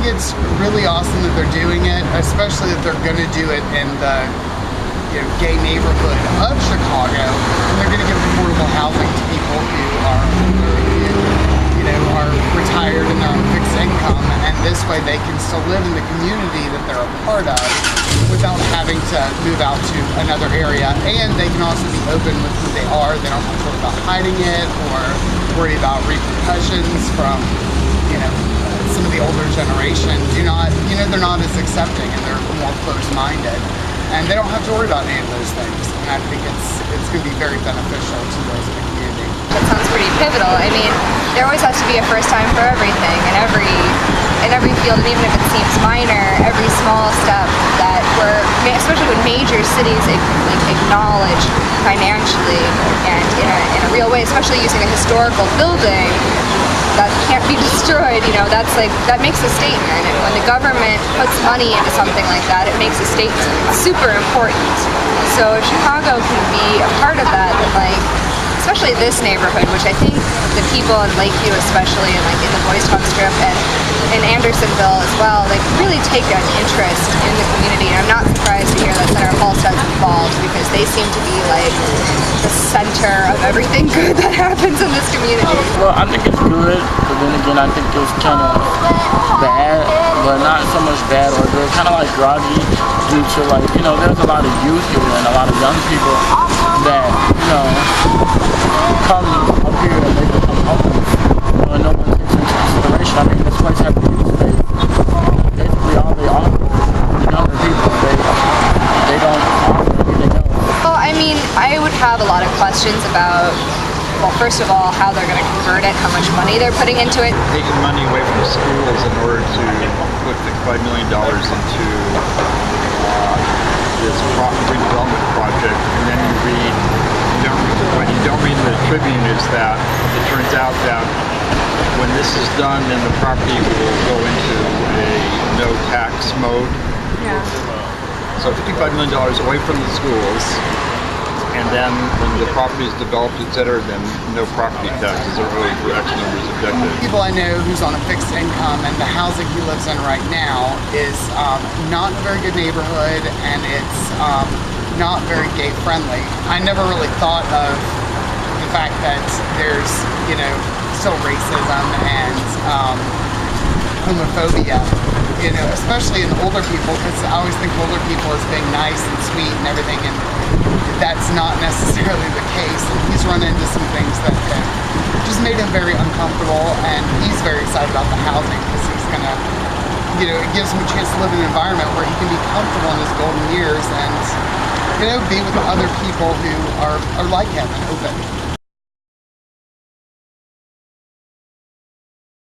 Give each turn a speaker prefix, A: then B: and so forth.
A: think it's really awesome that they're doing it, especially that they're going to do it in the gay neighborhood of Chicago, and they're going to give affordable housing to people who are older, who are retired and they're on fixed income, and this way they can still live in the community that they're a part of without having to move out to another area. And they can also be open with who they are. They don't have to worry about hiding it or worry about repercussions from some of the older generation. They're not as accepting, and they're more closed-minded, and they don't have to worry about any of those things. And I think it's going to be very beneficial to those in the community.
B: That sounds pretty pivotal. I mean, there always has to be a first time for everything, and in every field, and even if it seems minor, every small step that especially when major cities acknowledge financially and in a real way, especially using a historical building that can't be destroyed, that makes a statement. And when the government puts money into something like that, it makes a statement. It's super important. So if Chicago can be a part of that, especially this neighborhood, which I think the people in Lakeview especially, and in the Boystown Strip and in Andersonville as well, really take an interest in the community. And I'm not surprised to hear that Senator Halstead's involved, because they seem to be the center of everything good that happens in this community.
C: Well, I think it's good, but then again, I think it's kind of bad, but not so much bad or good. Kind of groggy due to there's a lot of youth here and a lot of young people that come up here and they become homeless. No one takes into consideration. I mean, this place has a youth space. Basically, all they offer the younger people, they don't offer anything else.
B: Well, I mean, I would have a lot of questions about, first of all, how they're going to convert it, how much money they're putting into it.
D: Taking money away from the schools in order to put the $5 million into this redevelopment project, and then what you don't read in the Tribune is that it turns out that when this is done, then the property will go into a no tax mode.
B: Yeah.
D: So $55 million away from the schools, and then when the property is developed, etc., then no property taxes are owed for X numbers of decades.
A: People I know who's on a fixed income, and the housing he lives in right now is not in a very good neighborhood, and it's not very gay friendly. I never really thought of the fact that there's still racism and homophobia, especially in older people, because I always think older people as being nice and sweet and everything, and that's not necessarily the case. And he's run into some things that just made him very uncomfortable, and he's very excited about the housing because he's gonna, it gives him a chance to live in an environment where he can be comfortable in his golden years and be with other people who are like him and open.